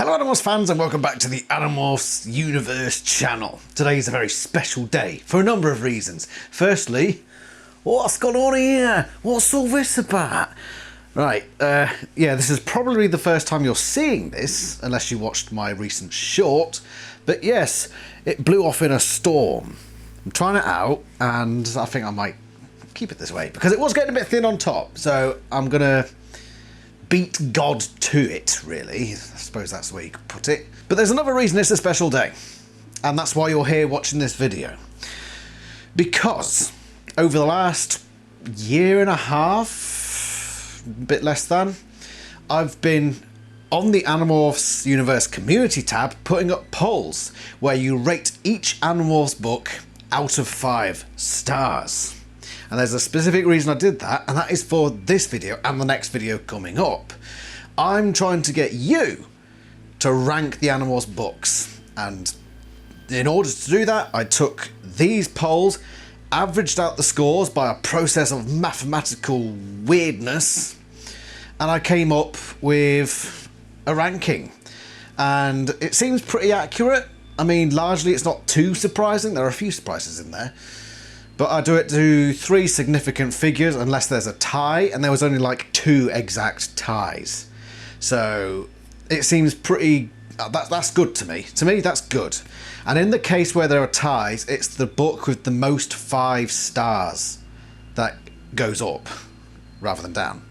Hello Animorphs fans and welcome back to the Animorphs Universe channel. Today is a very special day for a number of reasons. Firstly, what's going on here? What's all this about? Right, yeah, this is probably the first time you're seeing this, unless you watched my recent short. But yes, it blew off in a storm. I'm trying it out and I think I might keep it this way because it was getting a bit thin on top. So I'm going to beat God to it, really. I suppose that's the way you could put it. But there's another reason it's a special day. And that's why you're here watching this video. Because over the last year and a half, a bit less than, I've been on the Animorphs Universe community tab putting up polls where you rate each Animorphs book out of 5 stars. And there's a specific reason I did that, and that is for this video and the next video coming up. I'm trying to get you to rank the Animorphs books, and in order to do that, I took these polls, averaged out the scores by a process of mathematical weirdness, and I came up with a ranking. And it seems pretty accurate. I mean, largely it's not too surprising. There are a few surprises in there. But I do it to 3 significant figures unless there's a tie, and there was only like 2 exact ties. So it seems pretty, that's good to me. To me, that's good. And in the case where there are ties, it's the book with the most 5 stars that goes up rather than down.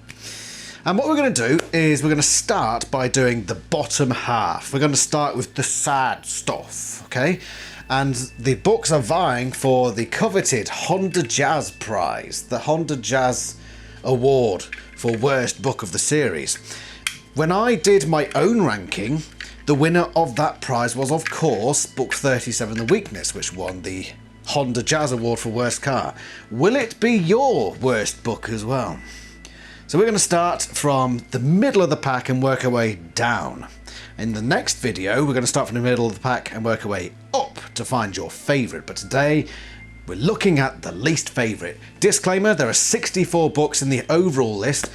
And what we're going to do is we're going to start by doing the bottom half. We're going to start with the sad stuff, okay? And the books are vying for the coveted Honda Jazz Prize, the Honda Jazz Award for Worst Book of the Series. When I did my own ranking, the winner of that prize was, of course, Book 37, The Weakness, which won the Honda Jazz Award for Worst Car. Will it be your worst book as well? So we're going to start from the middle of the pack and work our way down. In the next video, we're going to start from the middle of the pack and work our way up to find your favourite. But today, we're looking at the least favourite. Disclaimer, there are 64 books in the overall list,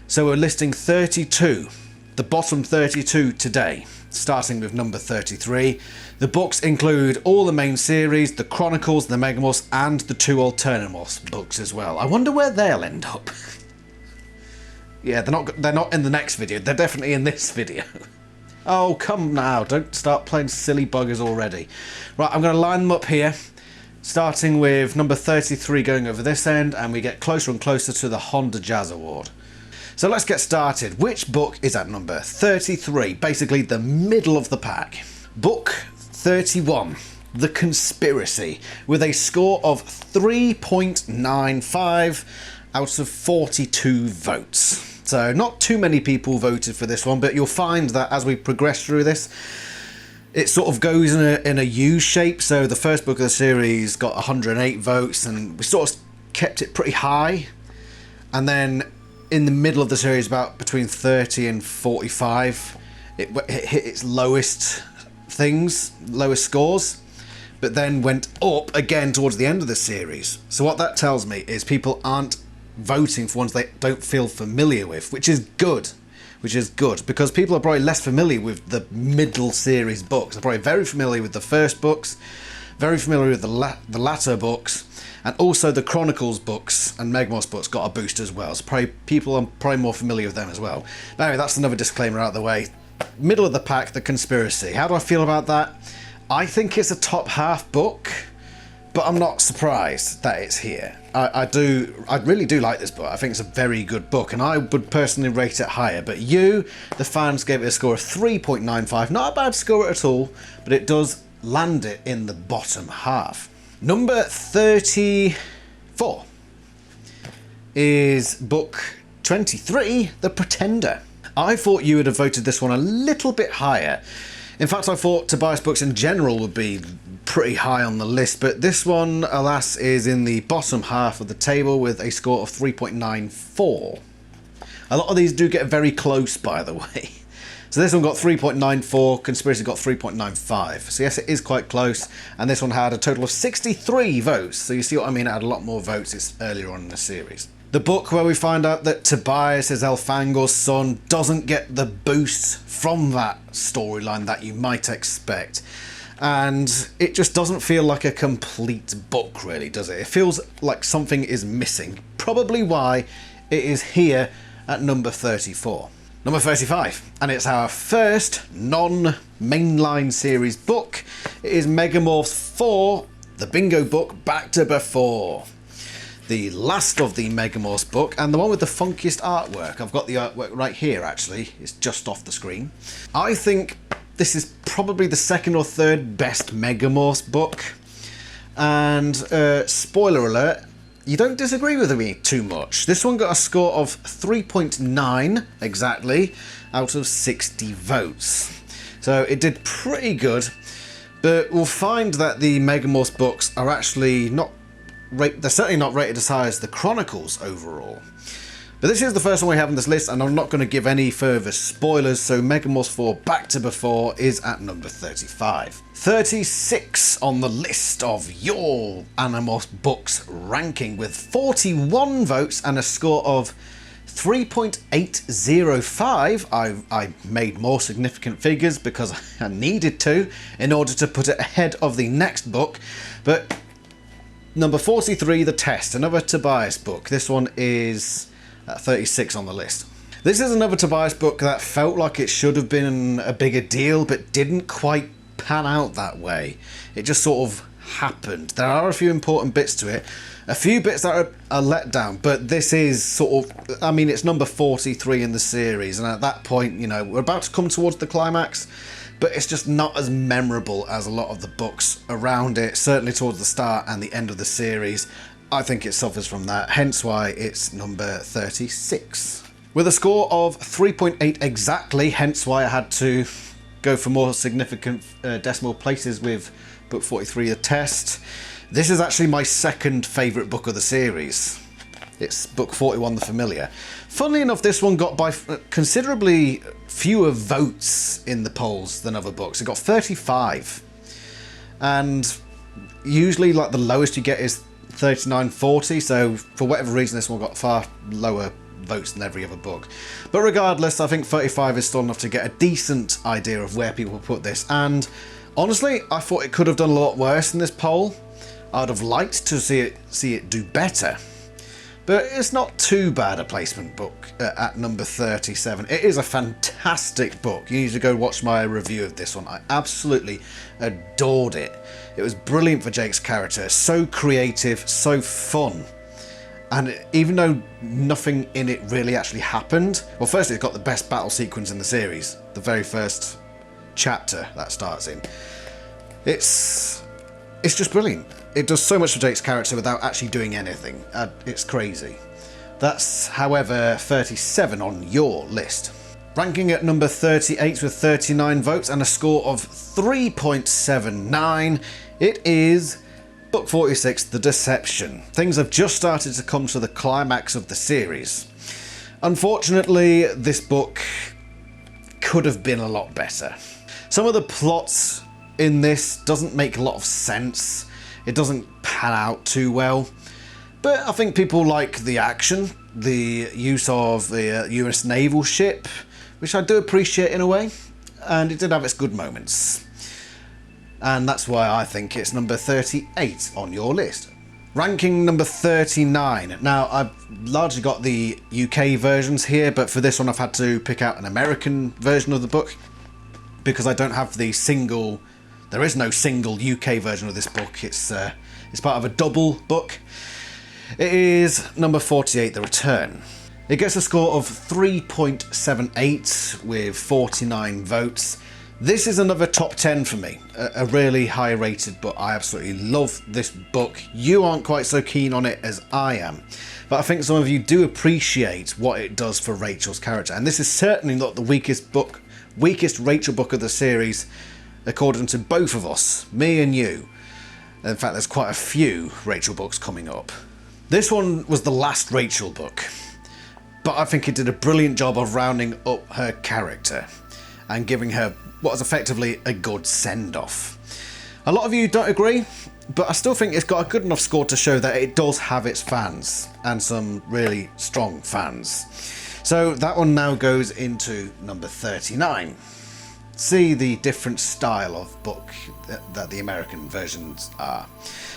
so we're listing 32. The bottom 32 today, starting with number 33. The books include all the main series, the Chronicles, the Megamorphs, and the 2 Alternamorphs books as well. I wonder where they'll end up. Yeah, they're not in the next video. They're definitely in this video. Oh, come now. Don't start playing silly buggers already. Right, I'm going to line them up here, starting with number 33 going over this end, and we get closer and closer to the Honda Jazz Award. So let's get started. Which book is at number 33? Basically the middle of the pack. Book 31, The Conspiracy, with a score of 3.95 out of 42 votes. So not too many people voted for this one, but you'll find that as we progress through this, it sort of goes in a U shape. So the first book of the series got 108 votes, and we sort of kept it pretty high. And then in the middle of the series, about between 30 and 45, it hit its lowest scores, but then went up again towards the end of the series. So what that tells me is people aren't voting for ones they don't feel familiar with, which is good, because people are probably less familiar with the middle series books. They're probably very familiar with the first books, very familiar with the latter books, and also the Chronicles books and Megamorphs books got a boost as well. So people are probably more familiar with them as well. But anyway, that's another disclaimer out of the way. Middle of the pack, The Conspiracy. How do I feel about that? I think it's a top half book, but I'm not surprised that it's here. I really do like this book. I think it's a very good book, and I would personally rate it higher. But you, the fans, gave it a score of 3.95. Not a bad score at all, but it does land it in the bottom half. Number 34 is book 23, The Pretender. I thought you would have voted this one a little bit higher. In fact, I thought Tobias books in general would be pretty high on the list, but this one, alas, is in the bottom half of the table with a score of 3.94. A lot of these do get very close, by the way. So this one got 3.94, Conspiracy got 3.95. So yes, it is quite close, and this one had a total of 63 votes. So you see what I mean, it had a lot more votes. It's earlier on in the series. The book where we find out that Tobias is Elfangor's son doesn't get the boost from that storyline that you might expect. And it just doesn't feel like a complete book, really, does it? It feels like something is missing. Probably why it is here at number 34. Number 35, and it's our first non-mainline series book. It is Megamorphs 4, the bingo book Back to Before. The last of the Megamorphs book, and the one with the funkiest artwork. I've got the artwork right here, actually. It's just off the screen. I think this is probably the second or third best Megamorphs book. And spoiler alert, you don't disagree with me too much. This one got a score of 3.9 exactly out of 60 votes. So it did pretty good, but we'll find that the Megamorphs books are actually not they're certainly not rated as high as the Chronicles overall. But this is the first one we have on this list, and I'm not going to give any further spoilers, so Megamorphs 4 Back to Before is at number 35. 36 on the list of your Animorphs books ranking with 41 votes and a score of 3.805. I made more significant figures because I needed to in order to put it ahead of the next book. But number 43, The Test, another Tobias book. This one is at 36 on the list. This is another Tobias book that felt like it should have been a bigger deal, but didn't quite pan out that way. It just sort of happened. There are a few important bits to it, a few bits that are let down, but this is sort of, I mean, it's number 43 in the series, and at that point, you know, we're about to come towards the climax, but it's just not as memorable as a lot of the books around it, certainly towards the start and the end of the series. I think it suffers from that, hence why it's number 36. With a score of 3.8 exactly, hence why I had to go for more significant decimal places with book 43, The Test. This is actually my second favourite book of the series. It's book 41, The Familiar. Funnily enough, this one got by considerably fewer votes in the polls than other books. It got 35. And usually, like, the lowest you get is 39, 40, so for whatever reason this one got far lower votes than every other book. But regardless, I think 35 is still enough to get a decent idea of where people put this, and honestly, I thought it could have done a lot worse in this poll. I'd have liked to see it do better. But it's not too bad a placement book at number 37. It is a fantastic book. You need to go watch my review of this one. I absolutely adored it. It was brilliant for Jake's character. So creative, so fun. And even though nothing in it really actually happened, well, firstly, it's got the best battle sequence in the series. The very first chapter that starts in. It's just brilliant. It does so much for Jake's character without actually doing anything. It's crazy. That's, however, 37 on your list. Ranking at number 38 with 39 votes and a score of 3.79, it is book 46, The Deception. Things have just started to come to the climax of the series. Unfortunately, this book could have been a lot better. Some of the plots in this doesn't make a lot of sense. It doesn't pan out too well, but I think people like the action, the use of the US naval ship, which I do appreciate in a way, and it did have its good moments. And that's why I think it's number 38 on your list. Ranking number 39. Now, I've largely got the UK versions here, but for this one I've had to pick out an American version of the book because I don't have the single. There is no single UK version of this book. It's part of a double book. It is number 48, The Return. It gets a score of 3.78 with 49 votes. This is another top 10 for me. A really high rated book. I absolutely love this book. You aren't quite so keen on it as I am. But I think some of you do appreciate what it does for Rachel's character. And this is certainly not the weakest Rachel book of the series, according to both of us, me and you. In fact, there's quite a few Rachel books coming up. This one was the last Rachel book, but I think it did a brilliant job of rounding up her character and giving her what is effectively a good send-off. A lot of you don't agree, but I still think it's got a good enough score to show that it does have its fans, and some really strong fans. So that one now goes into number 39. See the different style of book that the American versions are.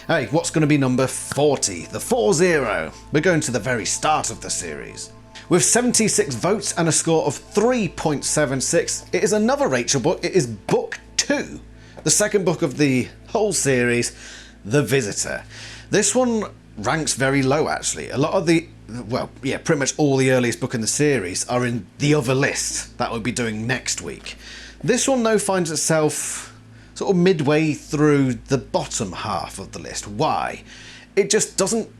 Hey, what's going to be number 40? The 40. We're going to the very start of the series. With 76 votes and a score of 3.76, it is another Rachel book. It is book 2, the second book of the whole series, The Visitor. This one ranks very low, actually. A lot of the, well, yeah, pretty much all the earliest book in the series are in the other list that we'll be doing next week. This one, though, finds itself sort of midway through the bottom half of the list. Why? It just doesn't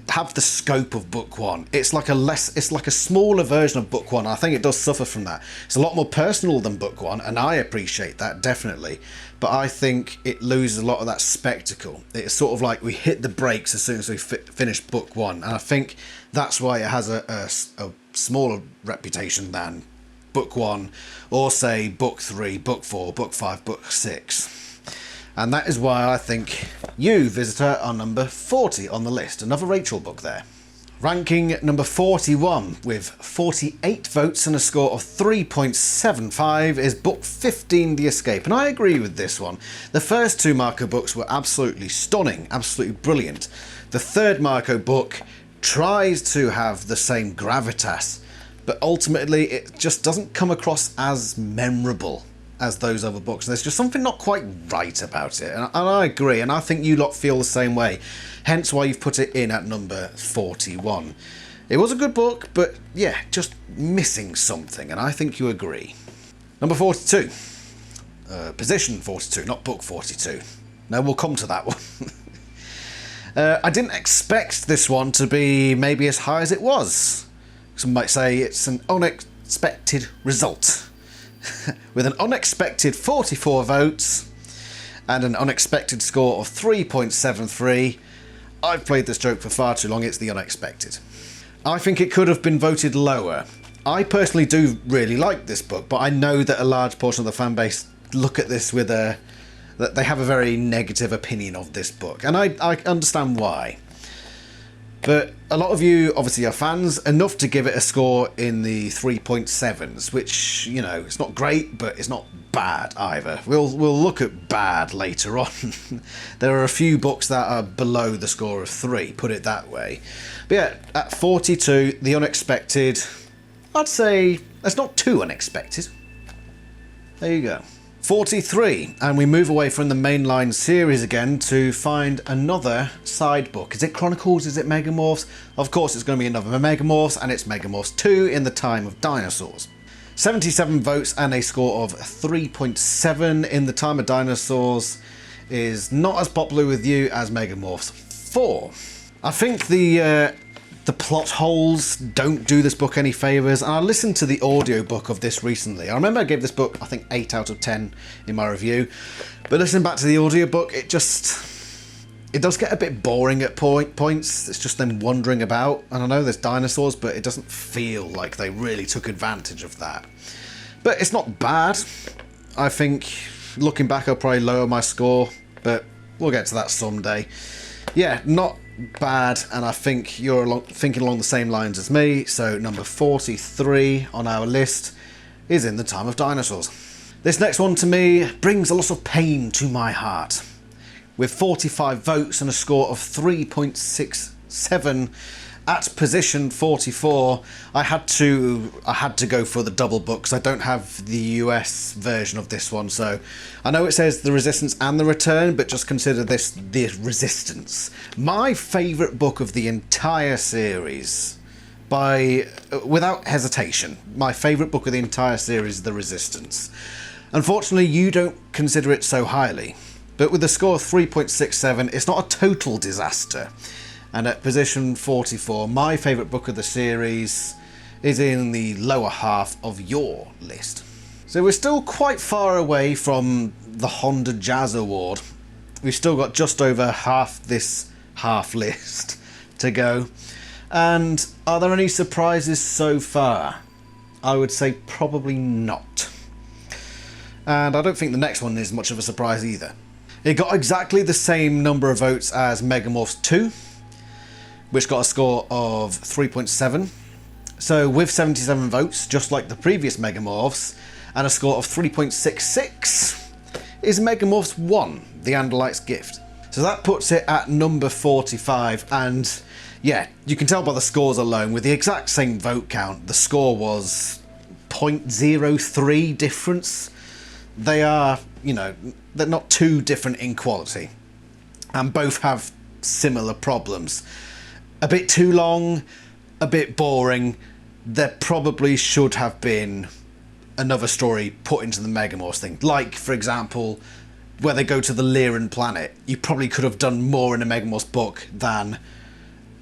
have the scope of book 1. It's like a smaller version of book 1. I think it does suffer from that. It's a lot more personal than book 1, and I appreciate that, definitely. But I think it loses a lot of that spectacle. It's sort of like we hit the brakes as soon as we finish book 1, and I think that's why it has a smaller reputation than book 1, or say book 3, book 4, book 5, book 6. And that is why I think you, Visitor, are number 40 on the list. Another Rachel book there. Ranking number 41 with 48 votes and a score of 3.75 is book 15, The Escape. And I agree with this one. The first 2 Marco books were absolutely stunning, absolutely brilliant. The third Marco book tries to have the same gravitas, but ultimately it just doesn't come across as memorable as those other books. There's just something not quite right about it, and I agree, and I think you lot feel the same way, hence why you've put it in at number 41. It was a good book, but yeah, just missing something, and I think you agree. Number 42. Position 42, not book 42. No, we'll come to that one. I didn't expect this one to be maybe as high as it was. Some might say it's an unexpected result. With an unexpected 44 votes and an unexpected score of 3.73, I've played this joke for far too long. It's the unexpected. I think it could have been voted lower. I personally do really like this book, but I know that a large portion of the fan base look at this with that they have a very negative opinion of this book, and I understand why. But a lot of you obviously are fans enough to give it a score in the 3.7s, which, you know, it's not great, but it's not bad either. We'll look at bad later on. There are a few books that are below the score of 3, put it that way. But yeah, at 42, the unexpected, I'd say that's not too unexpected. There you go. 43, and we move away from the mainline series again to find another side book. Is it Chronicles? Is it Megamorphs? Of course it's going to be another Megamorphs, and it's Megamorphs 2 in the Time of Dinosaurs. 77 votes and a score of 3.7 in the Time of Dinosaurs is not as popular with you as Megamorphs 4. I think the plot holes don't do this book any favours, and I listened to the audiobook of this recently. I remember I gave this book, I think, 8 out of 10 in my review, but listening back to the audiobook, it does get a bit boring at points. It's just them wandering about, and I know there's dinosaurs, but it doesn't feel like they really took advantage of that. But it's not bad. I think, looking back, I'll probably lower my score, but we'll get to that someday. Yeah, not bad, and I think you're thinking along the same lines as me, so number 43 on our list is in the Time of Dinosaurs. This next one to me brings a lot of pain to my heart. With 45 votes and a score of 3.67 at position 44, I had to go for the double book because I don't have the US version of this one. So I know it says The Resistance and The Return, but just consider this The Resistance. My favourite book of the entire series, without hesitation, my favourite book of the entire series is The Resistance. Unfortunately, you don't consider it so highly, but with a score of 3.67, it's not a total disaster. And at position 44, my favourite book of the series is in the lower half of your list. So we're still quite far away from the Honda Jazz Award. We've still got just over half this half list to go. And are there any surprises so far? I would say probably not. And I don't think the next one is much of a surprise either. It got exactly the same number of votes as Megamorphs 2, which got a score of 3.7. So with 77 votes, just like the previous Megamorphs, and a score of 3.66, is Megamorphs 1, The Andalite's Gift. So that puts it at number 45, and yeah, you can tell by the scores alone, with the exact same vote count, the score was 0.03 difference. They are, you know, they're not too different in quality, and both have similar problems. A bit too long, a bit boring. There probably should have been another story put into the Megamorphs thing. Like, for example, where they go to the Lyran planet. You probably could have done more in a Megamorphs book than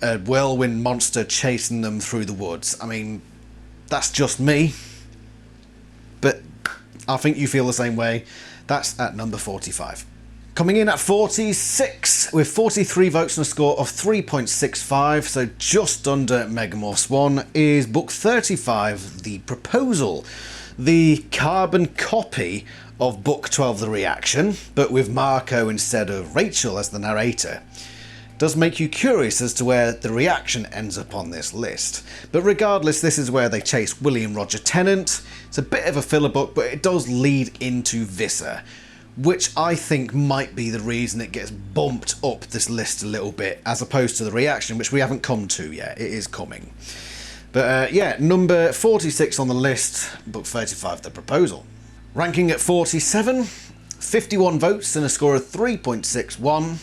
a whirlwind monster chasing them through the woods. I mean, that's just me. But I think you feel the same way. That's at number 45. Coming in at 46, with 43 votes and a score of 3.65, so just under Megamorphs 1, is book 35, The Proposal. The carbon copy of book 12, The Reaction, but with Marco instead of Rachel as the narrator. Does make you curious as to where The Reaction ends up on this list. But regardless, this is where they chase William Roger Tennant. It's a bit of a filler book, but it does lead into Visser, which I think might be the reason it gets bumped up this list a little bit, as opposed to The Reaction, which we haven't come to yet. It is coming. But yeah, number 46 on the list, book 35, The Proposal. Ranking at 47, 51 votes and a score of 3.61,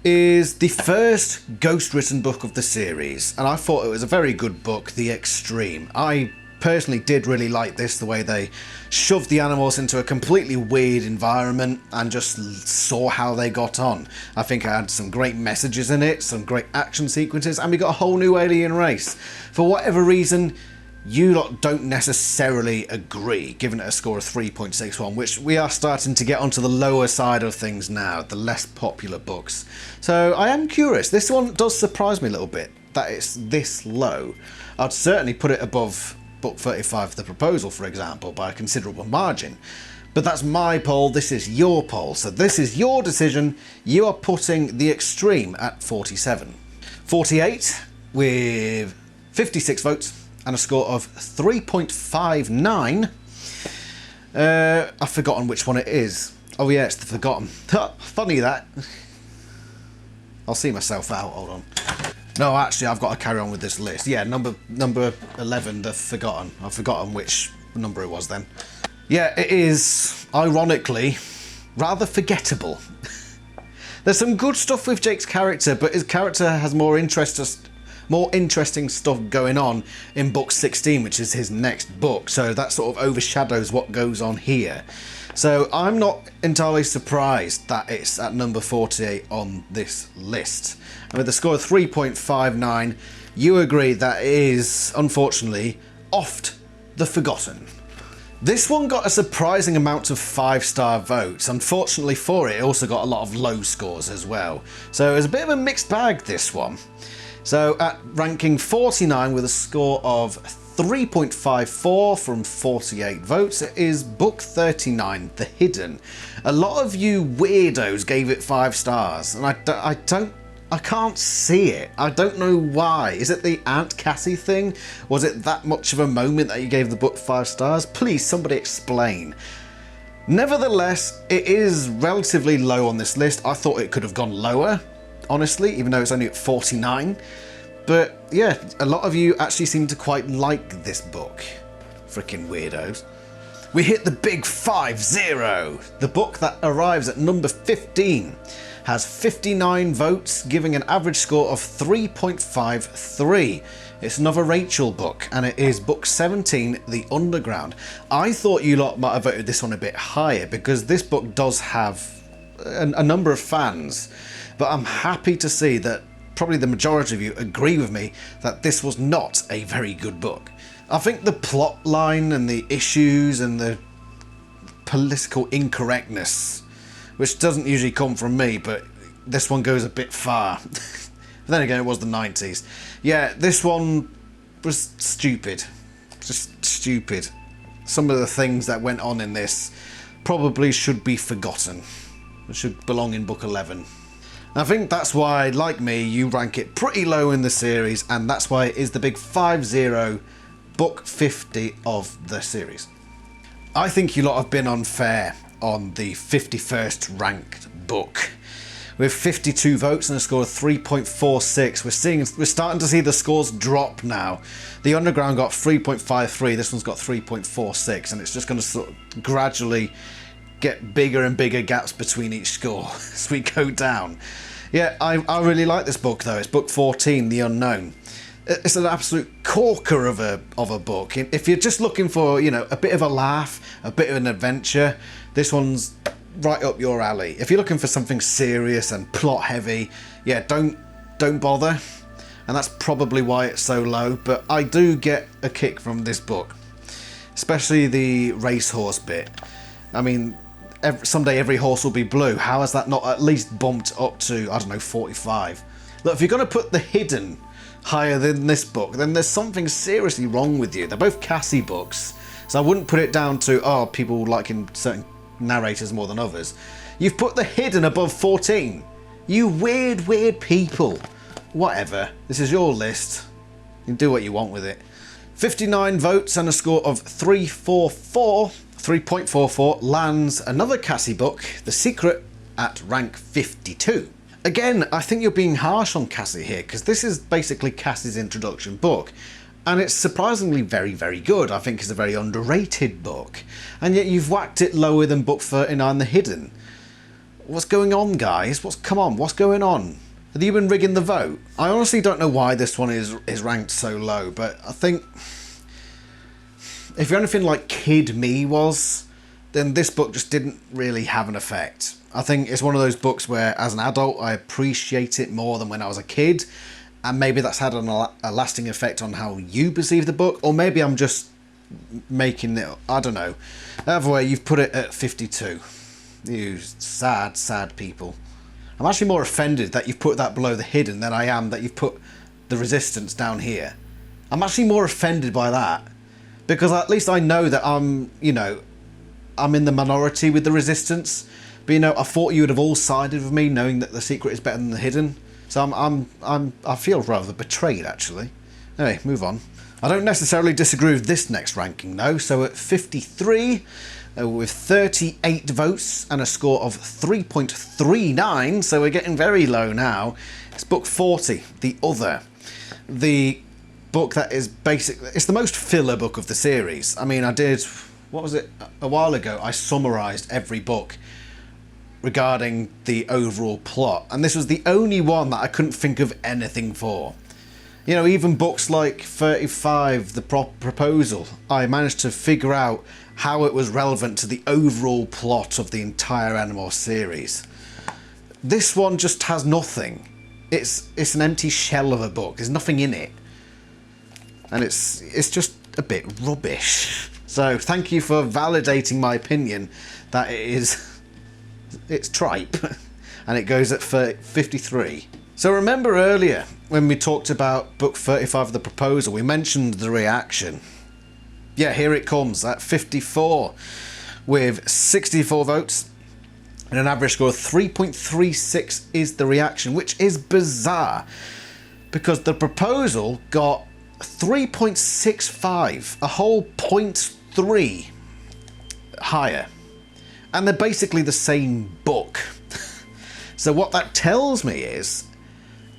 is the first ghost-written book of the series, and I thought it was a very good book, The Extreme. I personally did really like this, the way they shoved the animals into a completely weird environment and just saw how they got on. I think it had some great messages in it, some great action sequences, and we got a whole new alien race. For whatever reason, you lot don't necessarily agree, giving it a score of 3.61, which we are starting to get onto the lower side of things now, the less popular books. So I am curious. This one does surprise me a little bit, that it's this low. I'd certainly put it above book 35, The Proposal, for example, by a considerable margin. But that's my poll, this is your poll, so this is your decision. You are putting The Extreme at 47. 48, with 56 votes and a score of 3.59. I've forgotten which one it is. Oh yeah, it's The Forgotten. Funny that. I'll see myself out, hold on. No, actually, I've got to carry on with this list. Yeah, number 11, The Forgotten. I've forgotten which number it was then. Yeah, it is, ironically, rather forgettable. There's some good stuff with Jake's character, but his character has more interesting stuff going on in book 16, which is his next book. So that sort of overshadows what goes on here. So I'm not entirely surprised that it's at number 48 on this list. And with a score of 3.59, you agree that it is, unfortunately, oft the forgotten. This one got a surprising amount of 5-star votes. Unfortunately for it, it also got a lot of low scores as well. So it was a bit of a mixed bag, this one. So at ranking 49 with a score of 3.54 from 48 votes, it is book 39, The Hidden. A lot of you weirdos gave it 5 stars, and I can't see it. I don't know why. Is it the Aunt Cassie thing? Was it that much of a moment that you gave the book 5 stars? Please, somebody explain. Nevertheless, it is relatively low on this list. I thought it could have gone lower, honestly, even though it's only at 49. But yeah, a lot of you actually seem to quite like this book. Freaking weirdos. We hit the big 5-0. The book that arrives at number 15 has 59 votes, giving an average score of 3.53. It's another Rachel book, and it is book 17, The Underground. I thought you lot might have voted this one a bit higher, because this book does have a number of fans, but I'm happy to see that probably the majority of you agree with me that this was not a very good book. I think the plot line and the issues and the political incorrectness, which doesn't usually come from me, but this one goes a bit far. But then again, it was the 90s. Yeah, this one was stupid. Just stupid. Some of the things that went on in this probably should be forgotten. It should belong in book 11. I think that's why, like me, you rank it pretty low in the series, and that's why it is the big 5-0 book 50 of the series. I think you lot have been unfair on the 51st ranked book. With 52 votes and a score of 3.46, we're starting to see the scores drop now. The Underground got 3.53, this one's got 3.46, and it's just going to sort of gradually get bigger and bigger gaps between each score as we go down. Yeah, I really like this book though. It's book 14, The Unknown. It's an absolute corker of a book. If you're just looking for, you know, a bit of a laugh, a bit of an adventure, this one's right up your alley. If you're looking for something serious and plot heavy, yeah, don't bother. And that's probably why it's so low, but I do get a kick from this book, especially the racehorse bit. I mean, someday every horse will be blue. How has that not at least bumped up to, I don't know, 45? Look, if you're going to put The Hidden higher than this book, then there's something seriously wrong with you. They're both Cassie books, so I wouldn't put it down to, oh, people liking certain narrators more than others. You've put The Hidden above 14. You weird people. Whatever. This is your list. You can do what you want with it. 59 votes and a score of 3.44 lands another Cassie book, The Secret, at rank 52. Again, I think you're being harsh on Cassie here, because this is basically Cassie's introduction book. And it's surprisingly very good. I think it's a very underrated book. And yet you've whacked it lower than book 39, The Hidden. What's going on, guys? Come on, what's going on? Have you been rigging the vote? I honestly don't know why this one is ranked so low, but I think if you're anything like Kid Me was, then this book just didn't really have an effect. I think it's one of those books where, as an adult, I appreciate it more than when I was a kid. And maybe that's had a lasting effect on how you perceive the book, or maybe I'm just making it, I don't know. Either way, you've put it at 52. You sad people. I'm actually more offended that you've put that below The Hidden than I am that you've put The Resistance down here. I'm actually more offended by that, because at least I know that I'm in the minority with The Resistance. But I thought you would have all sided with me, knowing that The Secret is better than The Hidden. So I feel rather betrayed, actually. Anyway, move on. I don't necessarily disagree with this next ranking, though. So at 53, with 38 votes and a score of 3.39, so we're getting very low now, it's book 40, The Other. The book that is basically, it's the most filler book of the series. I mean, a while ago, I summarised every book regarding the overall plot, and this was the only one that I couldn't think of anything for. Even books like 35, The Proposal, I managed to figure out how it was relevant to the overall plot of the entire Animorphs series. This one just has nothing. It's an empty shell of a book. There's nothing in it, and it's just a bit rubbish. So thank you for validating my opinion that it's tripe, and it goes at 53. So remember earlier when we talked about book 35 of The Proposal, we mentioned the reaction. Yeah, here it comes at 54 with 64 votes and an average score of 3.36 is the reaction, which is bizarre because The Proposal got 3.65, a whole 0.3 higher. And they're basically the same book. So what that tells me is,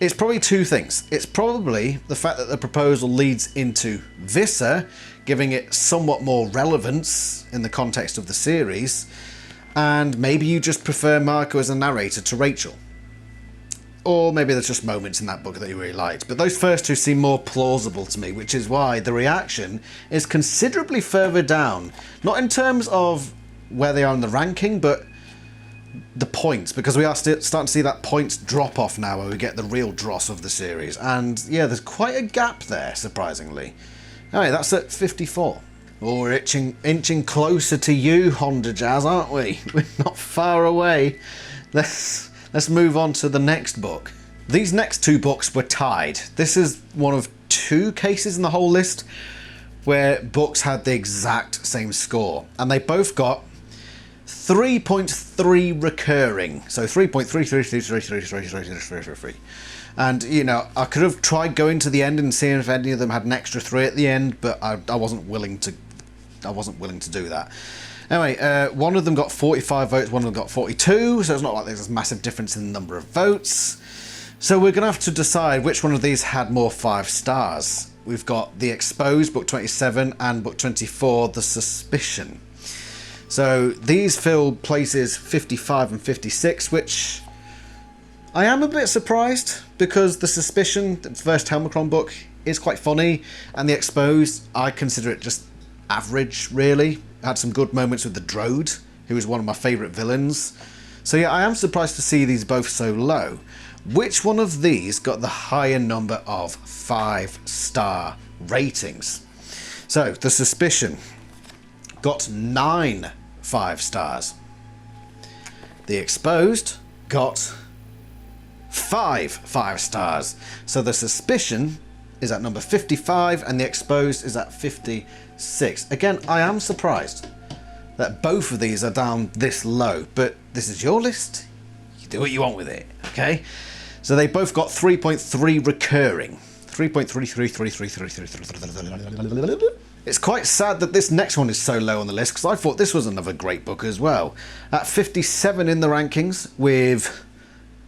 it's probably two things. It's probably the fact that The Proposal leads into Visser, giving it somewhat more relevance in the context of the series, and maybe you just prefer Marco as a narrator to Rachel. Or maybe there's just moments in that book that you really liked. But those first two seem more plausible to me, which is why the reaction is considerably further down. Not in terms of where they are in the ranking, but the points, because we are starting to see that points drop off now where we get the real dross of the series. And yeah, there's quite a gap there, surprisingly. Anyway, that's at 54. Oh, we're inching closer to you, Honda Jazz, aren't we? We're not far away. Let's move on to the next book. These next two books were tied. This is one of two cases in the whole list where books had the exact same score, and they both got 3.3 recurring. So 3.333333333. And, you know, I could have tried going to the end and seeing if any of them had an extra 3 at the end, but I wasn't willing to do that. Anyway, one of them got 45 votes, one of them got 42, so it's not like there's a massive difference in the number of votes. So we're going to have to decide which one of these had more 5 stars. We've got The Exposed, book 27, and book 24, The Suspicion. So these filled places 55 and 56, which I am a bit surprised, because The Suspicion, the first Helmicron book, is quite funny, and The Exposed, I consider it just average, really. It had some good moments with the Droid, who is one of my favourite villains. So yeah, I am surprised to see these both so low. Which one of these got the higher number of 5-star ratings? So, The Suspicion got 9 5 stars. The Exposed got 5 5 stars. So The Suspicion is at number 55 and The Exposed is at 56. Again, I am surprised that both of these are down this low, but this is your list. You do what you want with it, okay? So they both got 3.3 recurring. 3.3333333. It's quite sad that this next one is so low on the list, because I thought this was another great book as well. At 57 in the rankings, with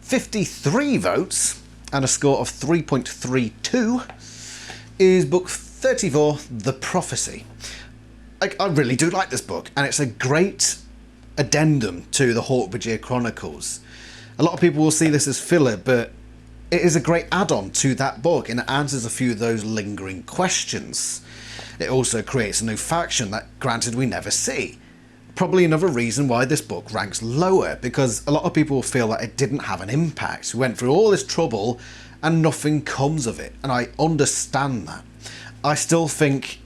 53 votes and a score of 3.32, is book 34, The Prophecy. I really do like this book, and it's a great addendum to the Hawkbridge Chronicles. A lot of people will see this as filler, but it is a great add-on to that book, and it answers a few of those lingering questions. It also creates a new faction that, granted, we never see. Probably another reason why this book ranks lower, because a lot of people feel that it didn't have an impact. We went through all this trouble and nothing comes of it, and I understand that. I still think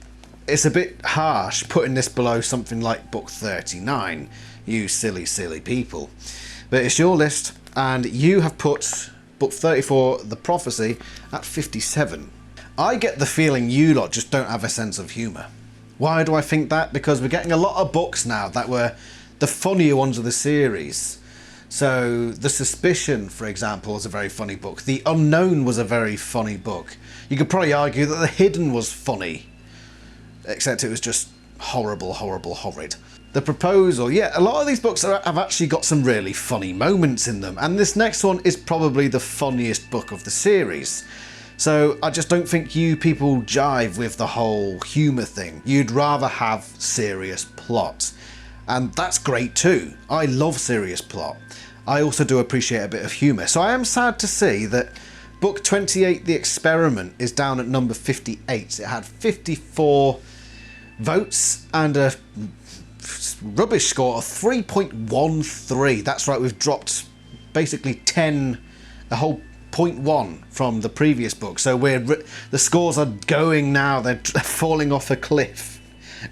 it's a bit harsh putting this below something like book 39, you silly, silly people. But it's your list, and you have put book 34, The Prophecy, at 57. I get the feeling you lot just don't have a sense of humour. Why do I think that? Because we're getting a lot of books now that were the funnier ones of the series. So The Suspicion, for example, is a very funny book. The Unknown was a very funny book. You could probably argue that The Hidden was funny, except it was just horrible, horrible, horrid. The Proposal, yeah, a lot of these books have actually got some really funny moments in them, and this next one is probably the funniest book of the series. So I just don't think you people jive with the whole humour thing. You'd rather have serious plot, and that's great too. I love serious plot. I also do appreciate a bit of humour, so I am sad to see that book 28, The Experiment, is down at number 58. It had 54 votes and a rubbish score of 3.13. That's right, we've dropped basically a whole 0.1 from the previous book. So the scores are going now, they're falling off a cliff.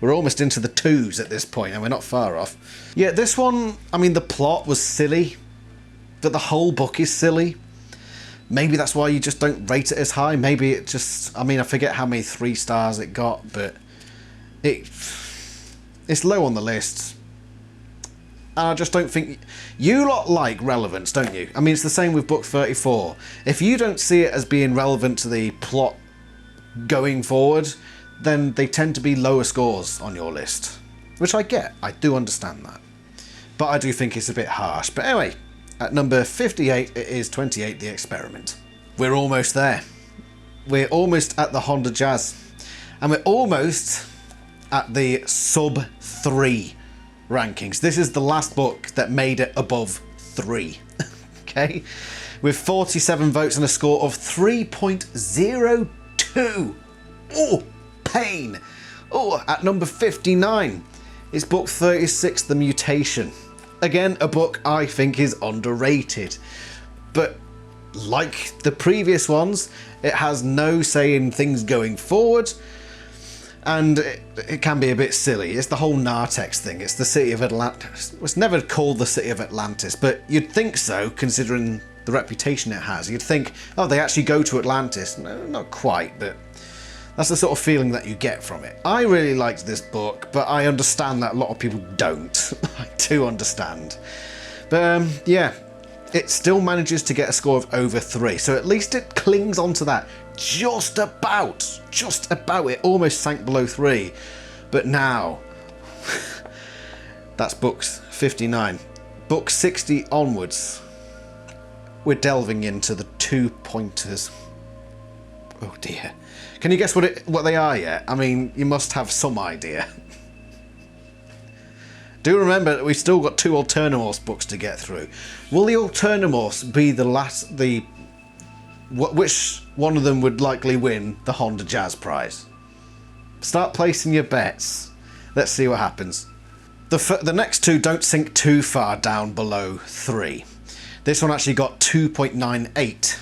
We're almost into the 2s at this point, and we're not far off. Yeah, this one, I mean, the plot was silly, but the whole book is silly. Maybe that's why you just don't rate it as high. Maybe it just, I mean, I forget how many 3 stars it got, but it's low on the list. And I just don't think... You lot like relevance, don't you? I mean, it's the same with book 34. If you don't see it as being relevant to the plot going forward, then they tend to be lower scores on your list. Which I get. I do understand that. But I do think it's a bit harsh. But anyway, at number 58, it is 28, The Experiment. We're almost there. We're almost at the Honda Jazz. And we're almost at the sub 3 rankings. This is the last book that made it above 3. Okay? With 47 votes and a score of 3.02. Oh, pain. Oh, at number 59 is book 36, The Mutation. Again, a book I think is underrated. But like the previous ones, it has no say in things going forward. And it can be a bit silly. It's the whole Nartex thing. It's the city of Atlantis. It's never called the city of Atlantis, but you'd think so, considering the reputation it has. You'd think, oh, they actually go to Atlantis. No, not quite, but That's the sort of feeling that you get from it. I really liked this book, but I understand that a lot of people don't. I do understand. But yeah, it still manages to get a score of over 3, so at least it clings onto that just about. It almost sank below 3, but now that's books 59. Book 60 onwards, we're delving into the 2-pointers. Oh dear. Can you guess what they are yet? I mean, you must have some idea. Do remember that we've still got 2 Alternamorphs books to get through. Will the Alternamorphs be which one of them would likely win the Honda Jazz Prize? Start placing your bets. Let's see what happens. The next 2 don't sink too far down below 3. This one actually got 2.98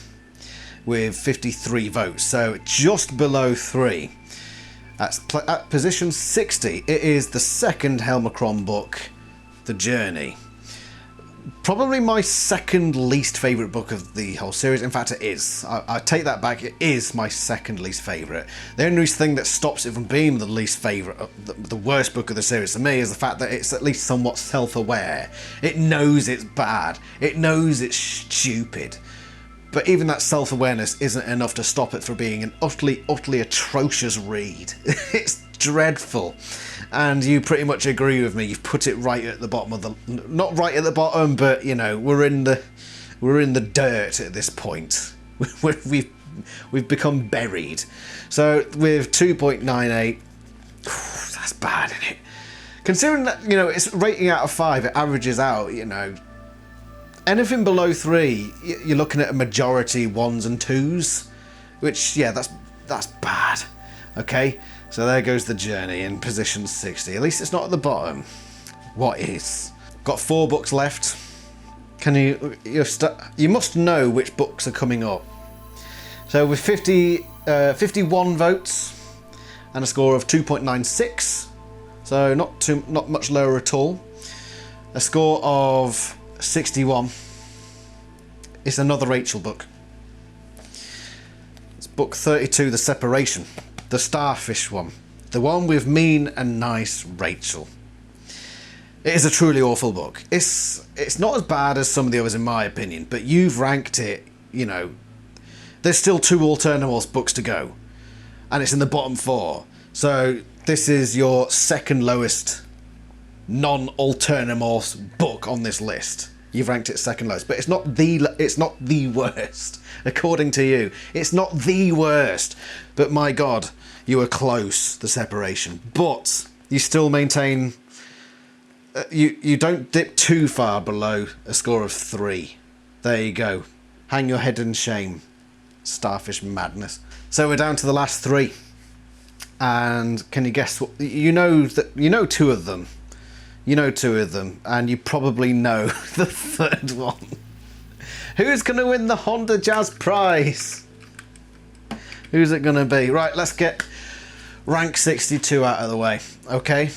with 53 votes, so just below 3. At position 60, it is the second Helmacron book, The Journey. Probably my second least favourite book of the whole series. In fact, it is. I take that back. It is my second least favourite. The only thing that stops it from being the least favourite, the worst book of the series to me, is the fact that it's at least somewhat self-aware. It knows it's bad. It knows it's stupid. But even that self-awareness isn't enough to stop it from being an utterly atrocious read. It's dreadful. And you pretty much agree with me. You've put it right at the bottom of the... Not right at the bottom, but, you know, we're in the dirt at this point. We've become buried. So, with 2.98... That's bad, isn't it? Considering that, you know, it's rating out of 5, it averages out, you know... Anything below 3, you're looking at a majority 1s and 2s, which, yeah, that's bad. Okay, so there goes The Journey in position 60. At least it's not at the bottom. What is? Got 4 books left. You must know which books are coming up. So with 51 votes and a score of 2.96, so not much lower at all. A score of 61. It's another Rachel book. It's book 32, The Separation. The Starfish one. The one with mean and nice Rachel. It is a truly awful book. It's not as bad as some of the others in my opinion, but you've ranked it, you know, there's still 2 Alternamorphs books to go. And it's in the bottom 4. So this is your second lowest non-Alternamorphs book on this list. You've ranked it second lowest, but it's not the worst, according to you. It's not the worst, but my God, you were close. The Separation, but you still maintain. You don't dip too far below a score of 3. There you go. Hang your head in shame. Starfish madness. So we're down to the last 3, and can you guess what? You know 2 of them. You know 2 of them, and you probably know the 3rd one. Who's going to win the Honda Jazz Prize? Who's it going to be? Right, let's get rank 62 out of the way. Okay,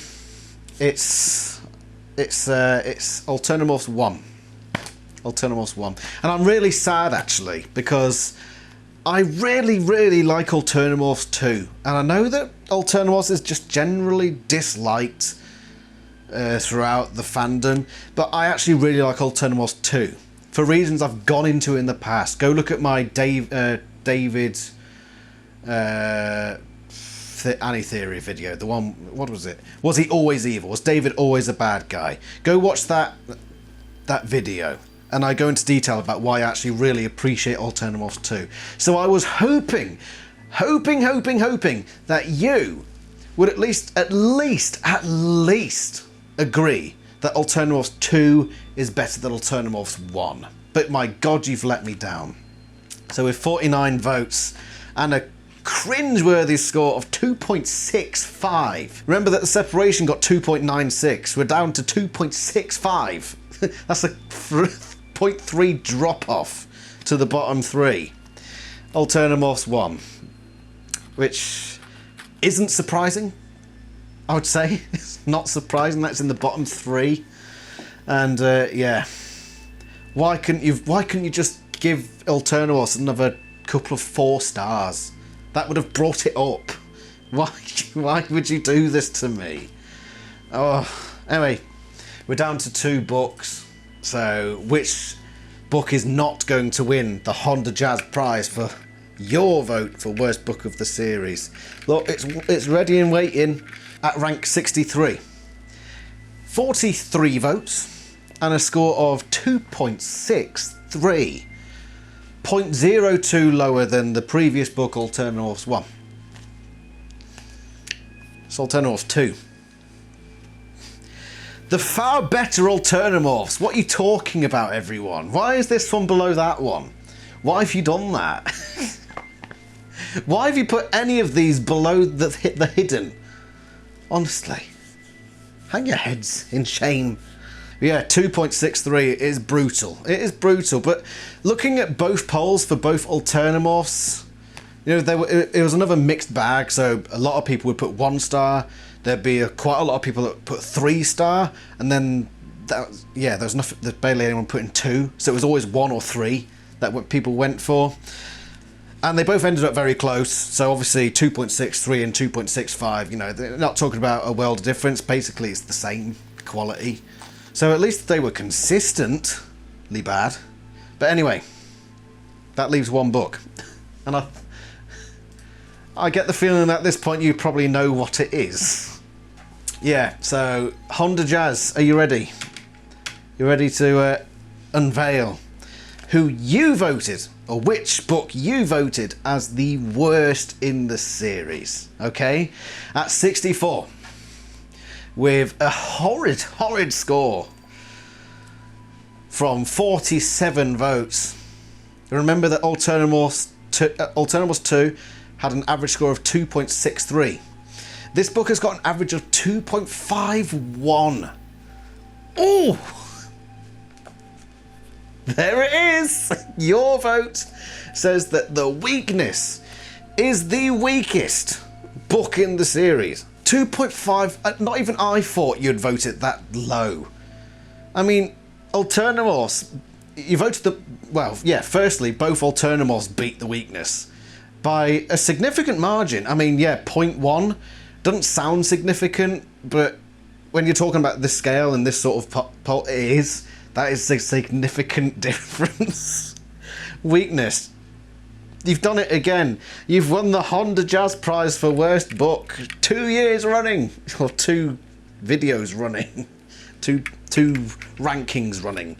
it's Alternamorphs 1. Alternamorphs 1, and I'm really sad actually because I really like Alternamorphs 2, and I know that Alternamorphs is just generally disliked throughout the fandom, but I actually really like Alternamorphs 2 for reasons I've gone into in the past. Go look at my David Annie Theory video, the one, what was it? Was he always evil? Was David always a bad guy? Go watch that video, and I go into detail about why I actually really appreciate Alternamorphs 2. So I was hoping that you would at least agree that Alternamorphs 2 is better than Alternamorphs 1. But my God, you've let me down. So with 49 votes and a cringeworthy score of 2.65. Remember that The Separation got 2.96. We're down to 2.65. That's a 0.3 drop off to the bottom 3. Alternamorphs 1, which isn't surprising, I would say. It's not surprising that's in the bottom 3. And yeah, why couldn't you just give Alternamorphs another couple of 4 stars? That would have brought it up. Why would you do this to me? Oh, anyway, we're down to 2 books. So, which book is not going to win the Honda Jazz Prize for your vote for worst book of the series? Look, it's ready and waiting at rank 63. 43 votes and a score of 2.63. 0.02 lower than the previous book, Animorphs 1. It's Animorphs 2. The far better Animorphs. What are you talking about, everyone? Why is this one below that one? Why have you done that? Why have you put any of these below the hidden? Honestly. Hang your heads in shame. Yeah, 2.63 is brutal. It is brutal, but looking at both polls for both Animorphs, you know, it was another mixed bag, so a lot of people would put 1 star, there'd be quite a lot of people that put 3 star, and then, there's barely anyone putting 2, so it was always 1 or 3 that what people went for. And they both ended up very close, so obviously 2.63 and 2.65, you know, they're not talking about a world of difference, basically it's the same quality. So at least they were consistently bad. But anyway, that leaves 1 book. And I get the feeling at this point you probably know what it is. Yeah, so Honda Jazz, are you ready? You ready to unveil who you voted, or which book you voted as the worst in the series? Okay, at 64. With a horrid score from 47 votes. Remember that Animorphs 2 had an average score of 2.63. This book has got an average of 2.51. Oh! There it is! Your vote says that The Weakness is the weakest book in the series. 2.5, not even I thought you'd vote it that low. I mean, Animorphs, you voted firstly, both Animorphs beat The Weakness by a significant margin. I mean, yeah, 0.1 doesn't sound significant, but when you're talking about this scale and this sort of poll, that is a significant difference. Weakness. You've done it again. You've won the Honda Jazz Prize for Worst Book 2 years running. Or 2 videos running. Two rankings running.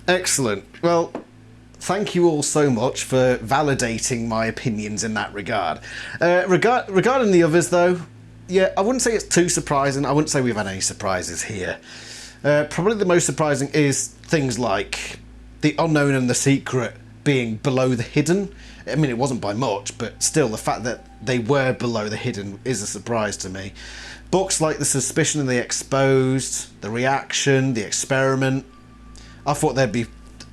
Excellent. Well, thank you all so much for validating my opinions in that regard. Regarding the others, though, yeah, I wouldn't say it's too surprising. I wouldn't say we've had any surprises here. Probably the most surprising is things like the unknown and the secret being below the hidden. I mean, it wasn't by much, but still, the fact that they were below the hidden is a surprise to me. Books like The Suspicion and the Exposed, The Reaction, The Experiment, I thought they'd be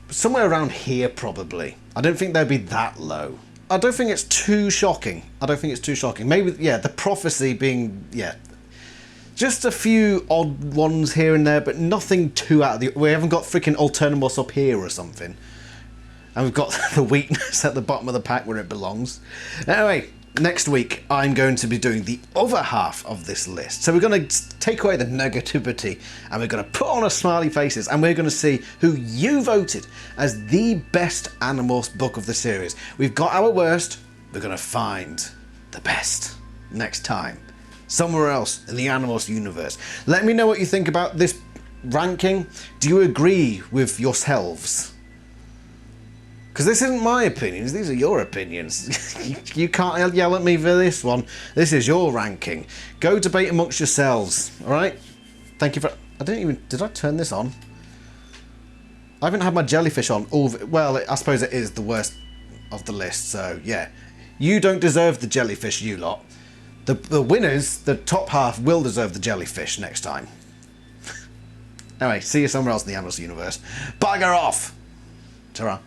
somewhere around here, probably. I don't think they'd be that low. I don't think it's too shocking. Maybe, yeah, The Prophecy being, yeah, just a few odd ones here and there, but nothing too out of the... We haven't got freaking Animorphs up here or something. And we've got The Weakness at the bottom of the pack where it belongs. Anyway, next week I'm going to be doing the other half of this list. So we're going to take away the negativity and we're going to put on a smiley faces and we're going to see who you voted as the best Animorphs book of the series. We've got our worst, we're going to find the best next time. Somewhere else in the Animorphs universe. Let me know what you think about this ranking. Do you agree with yourselves? Because this isn't my opinions, these are your opinions. You can't yell at me for this one. This is your ranking. Go debate amongst yourselves, alright? Thank you for... Did I turn this on? I haven't had my jellyfish on all... Well, I suppose it is the worst of the list, so yeah. You don't deserve the jellyfish, you lot. The winners, the top half, will deserve the jellyfish next time. Anyway, see you somewhere else in the Animorphs universe. Bugger off! Ta-ra.